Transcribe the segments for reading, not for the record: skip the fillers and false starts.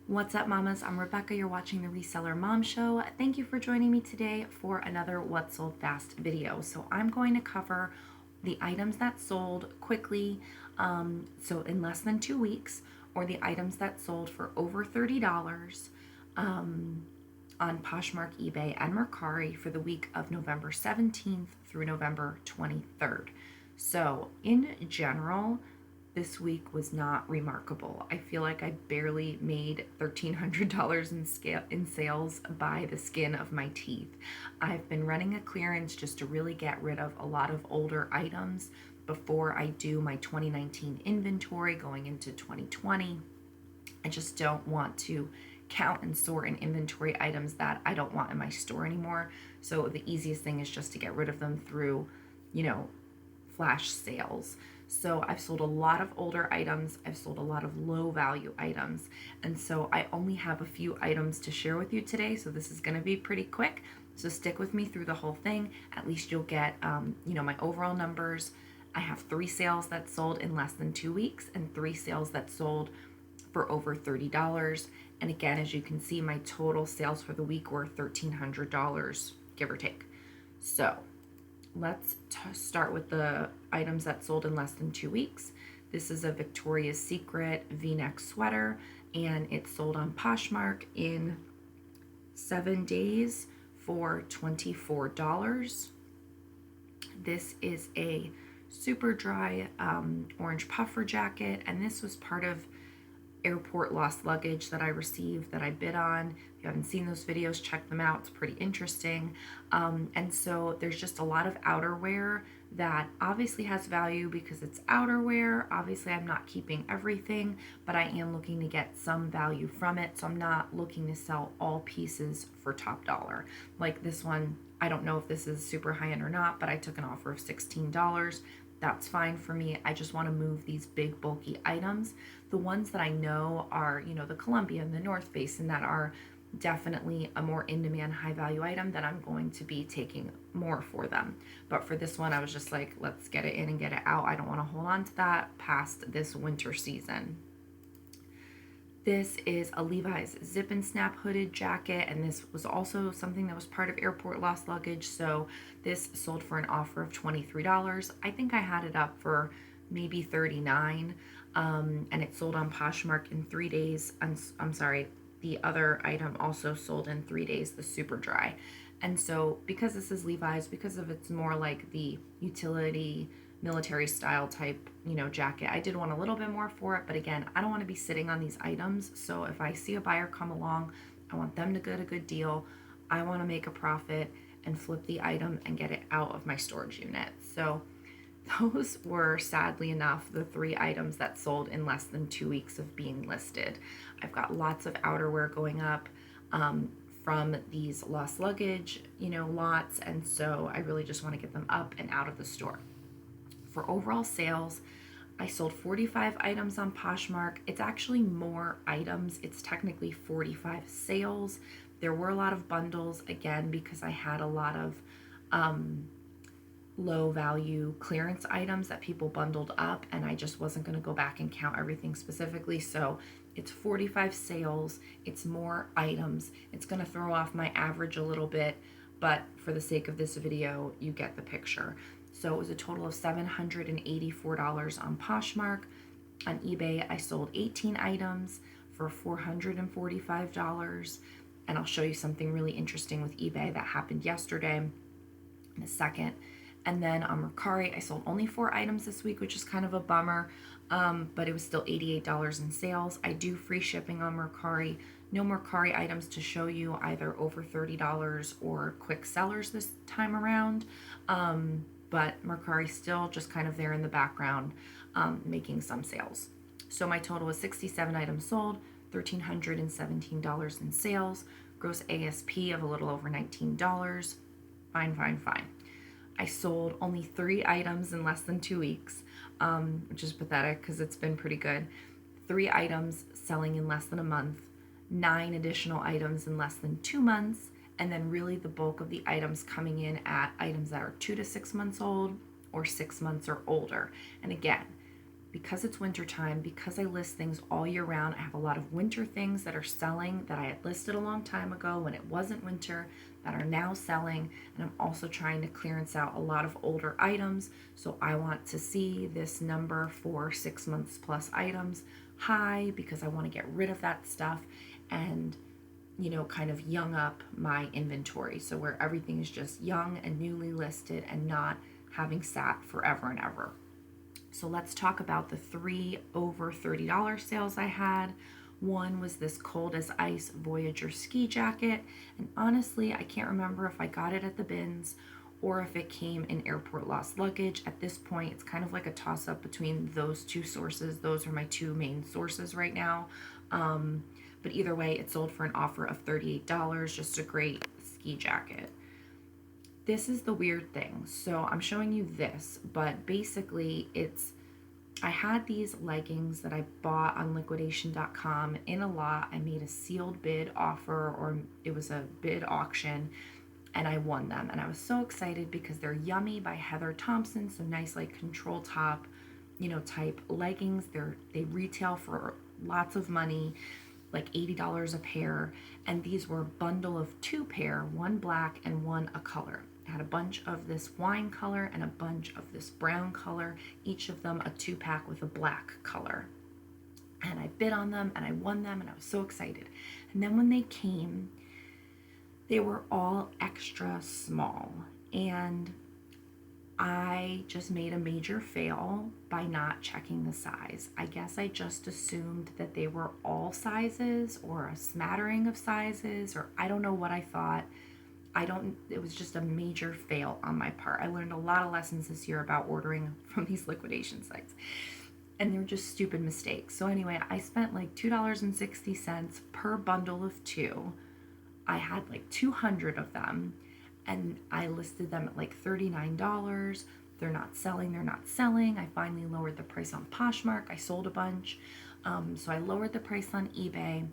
What's up, mamas? I'm Rebecca. You're watching the Reseller Mom Show. Thank you for joining me today for another What Sold Fast video. So I'm going to cover the items that sold quickly, so in less than 2 weeks, or the items that sold for over $30 on Poshmark, eBay, and Mercari for the week of November 17th through November 23rd. So in general, this week was not remarkable. I feel like I barely made $1,300 in sales by the skin of my teeth. I've been running a clearance just to really get rid of a lot of older items before I do my 2019 inventory going into 2020. I just don't want to count and sort and inventory items that I don't want in my store anymore. So the easiest thing is just to get rid of them through, flash sales. So I've sold a lot of older items. I've sold a lot of low value items. And so I only have a few items to share with you today. So this is going to be pretty quick. So stick with me through the whole thing. At least you'll get, my overall numbers. I have 3 sales that sold in less than 2 weeks and 3 sales that sold for over $30. And again, as you can see, my total sales for the week were $1,300, give or take. So let's start with the items that sold in less than 2 weeks. This is a Victoria's Secret V-neck sweater, and it sold on Poshmark in 7 days for $24. This is a super dry orange puffer jacket, and this was part of airport lost luggage that I received that I bid on. If you haven't seen those videos, check them out. It's pretty interesting. And so there's just a lot of outerwear that obviously has value because it's outerwear. Obviously, I'm not keeping everything, but I am looking to get some value from it. So I'm not looking to sell all pieces for top dollar. Like this one, I don't know if this is super high end or not, but I took an offer of $16. That's fine for me. I just want to move these big bulky items. The ones that I know are, the Columbia and the North Face, and that are definitely a more in-demand, high-value item, that I'm going to be taking more for them. But for this one, I was just like, let's get it in and get it out. I don't want to hold on to that past this winter season. This is a Levi's zip and snap hooded jacket, and this was also something that was part of airport lost luggage. So this sold for an offer of $23. I think I had it up for maybe $39, and it sold on Poshmark in 3 days. I'm sorry, the other item also sold in 3 days, the super dry. And so because this is Levi's, because of it's more like the utility military style type, jacket, I did want a little bit more for it. But again, I don't want to be sitting on these items. So if I see a buyer come along, I want them to get a good deal. I want to make a profit and flip the item and get it out of my storage unit. So those were, sadly enough, the 3 items that sold in less than 2 weeks of being listed. I've got lots of outerwear going up from these lost luggage, lots. And so I really just want to get them up and out of the store. For overall sales, I sold 45 items on Poshmark. It's actually more items. It's technically 45 sales. There were a lot of bundles, again, because I had a lot of low value clearance items that people bundled up, and I just wasn't going to go back and count everything specifically. So it's 45 sales. It's more items. It's going to throw off my average a little bit, but for the sake of this video, you get the picture. So it was a total of $784 on Poshmark. On eBay, I sold 18 items for $445. And I'll show you something really interesting with eBay that happened yesterday in a second. And then on Mercari, I sold only 4 items this week, which is kind of a bummer, but it was still $88 in sales. I do free shipping on Mercari. No Mercari items to show you, either over $30 or quick sellers this time around. But Mercari still just kind of there in the background, making some sales. So my total was 67 items sold, $1,317 in sales, gross ASP of a little over $19. Fine. I sold only 3 items in less than 2 weeks, which is pathetic because it's been pretty good. 3 items selling in less than a month, 9 additional items in less than 2 months, and then really the bulk of the items coming in at items that are 2 to 6 months old or 6 months or older. And again, because it's winter time, because I list things all year round, I have a lot of winter things that are selling that I had listed a long time ago when it wasn't winter that are now selling. And I'm also trying to clearance out a lot of older items. So I want to see this number for 6 months plus items high because I want to get rid of that stuff and, you know, kind of young up my inventory. So where everything is just young and newly listed and not having sat forever and ever. So let's talk about the 3 over $30 sales I had. One was this cold as ice Voyager ski jacket. And honestly, I can't remember if I got it at the bins or if it came in airport lost luggage. At this point, it's kind of like a toss up between those two sources. Those are my two main sources right now. But either way, it sold for an offer of $38, just a great ski jacket. This is the weird thing. So I'm showing you this, but basically I had these leggings that I bought on liquidation.com in a lot. I made a sealed bid offer, or it was a bid auction, and I won them. And I was so excited because they're Yummy by Heather Thompson. So nice, like control top, you know, type leggings. They retail for lots of money, like $80 a pair. And these were a bundle of 2 pair, one black and one a color. I had a bunch of this wine color and a bunch of this brown color, each of them a 2-pack with a black color. And I bid on them and I won them and I was so excited. And then when they came, they were all extra small. And I just made a major fail by not checking the size. I guess I just assumed that they were all sizes or a smattering of sizes, or I don't know what I thought. It was just a major fail on my part. I learned a lot of lessons this year about ordering from these liquidation sites, and they're just stupid mistakes. So anyway, I spent like $2.60 per bundle of 2. I had like 200 of them, and I listed them at like $39. They're not selling. I finally lowered the price on Poshmark. I sold a bunch. So I lowered the price on eBay.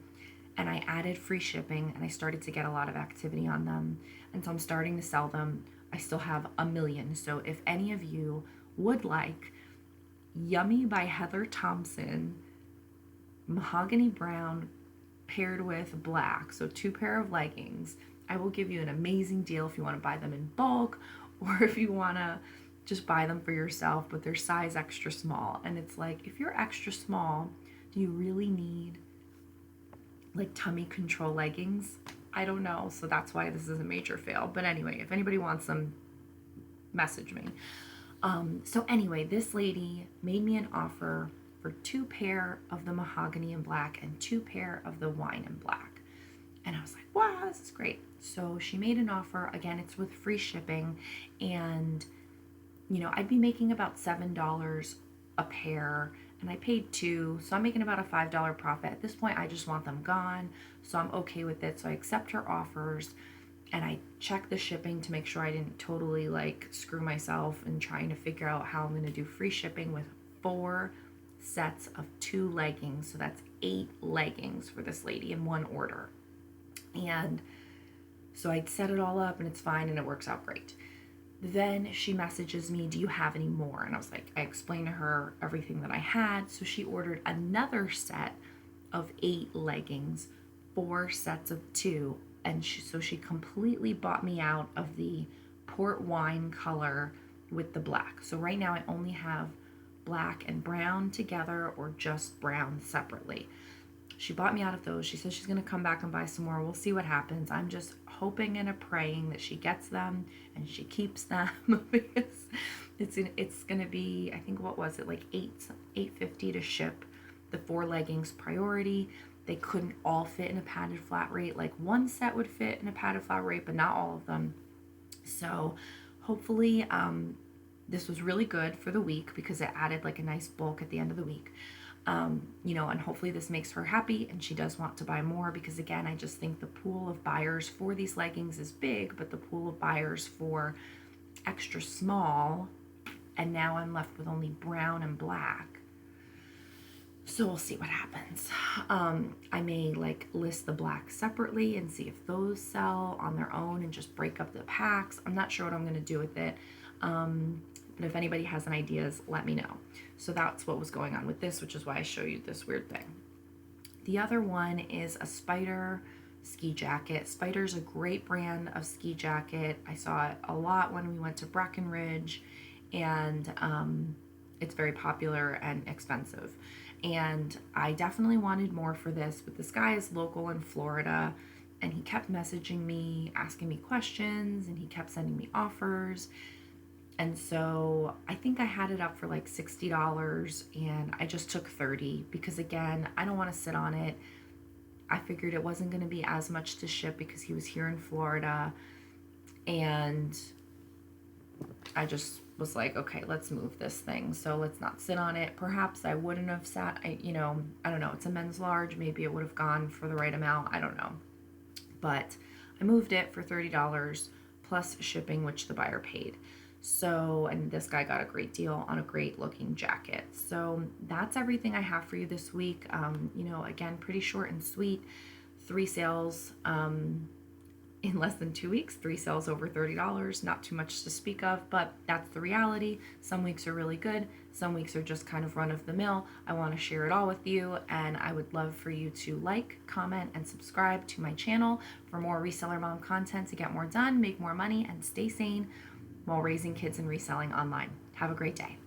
And I added free shipping, and I started to get a lot of activity on them. And so I'm starting to sell them. I still have 1 million. So if any of you would like Yummy by Heather Thompson, mahogany brown paired with black, so 2 pair of leggings, I will give you an amazing deal if you want to buy them in bulk or if you want to just buy them for yourself, but they're size extra small. And it's like, if you're extra small, do you really need like tummy control leggings? I don't know. So that's why this is a major fail. But anyway, if anybody wants them, message me. So anyway, this lady made me an offer for 2 pair of the mahogany in black and 2 pair of the wine in black. And I was like, wow, this is great. So she made an offer. Again, it's with free shipping. And, you know, I'd be making about $7 a pair. And I paid 2, so I'm making about a $5 profit. At this point, I just want them gone, so I'm okay with it. So I accept her offers, and I check the shipping to make sure I didn't totally like screw myself and trying to figure out how I'm going to do free shipping with 4 sets of 2 leggings. So that's 8 leggings for this lady in one order. And so I set it all up, and it's fine, and it works out great. Then she messages me, do you have any more? And I was like, I explained to her everything that I had. So she ordered another set of 8 leggings, 4 sets of 2. And so she completely bought me out of the port wine color with the black. So right now I only have black and brown together or just brown separately. She bought me out of those. She says she's going to come back and buy some more. We'll see what happens. I'm just hoping and praying that she gets them and she keeps them because it's going to be, I think, what was it, like $8.50 to ship the 4 leggings priority. They couldn't all fit in a padded flat rate. Like one set would fit in a padded flat rate, but not all of them. So hopefully this was really good for the week because it added like a nice bulk at the end of the week. You know, and hopefully this makes her happy and she does want to buy more because, again, I just think the pool of buyers for these leggings is big, but the pool of buyers for extra small, and now I'm left with only brown and black. So we'll see what happens. I may like list the black separately and see if those sell on their own and just break up the packs. I'm not sure what I'm going to do with it. But if anybody has any ideas, let me know. So that's what was going on with this, which is why I show you this weird thing. The other one is a Spider ski jacket. Spider's a great brand of ski jacket. I saw it a lot when we went to Breckenridge, and it's very popular and expensive. And I definitely wanted more for this, but this guy is local in Florida, and he kept messaging me, asking me questions, and he kept sending me offers. And so I think I had it up for like $60, and I just took 30 because, again, I don't want to sit on it. I figured it wasn't going to be as much to ship because he was here in Florida, and I just was like, okay, let's move this thing. So let's not sit on it. Perhaps I wouldn't have sat, I don't know. It's a men's large. Maybe it would have gone for the right amount. I don't know. But I moved it for $30 plus shipping, which the buyer paid. So, and this guy got a great deal on a great looking jacket. So that's everything I have for you this week. Again, pretty short and sweet. 3 sales in less than 2 weeks, 3 sales over $30. Not too much to speak of, but that's the reality. Some weeks are really good. Some weeks are just kind of run of the mill. I want to share it all with you, and I would love for you to like, comment, and subscribe to my channel for more Reseller Mom content to get more done, make more money, and stay sane while raising kids and reselling online. Have a great day.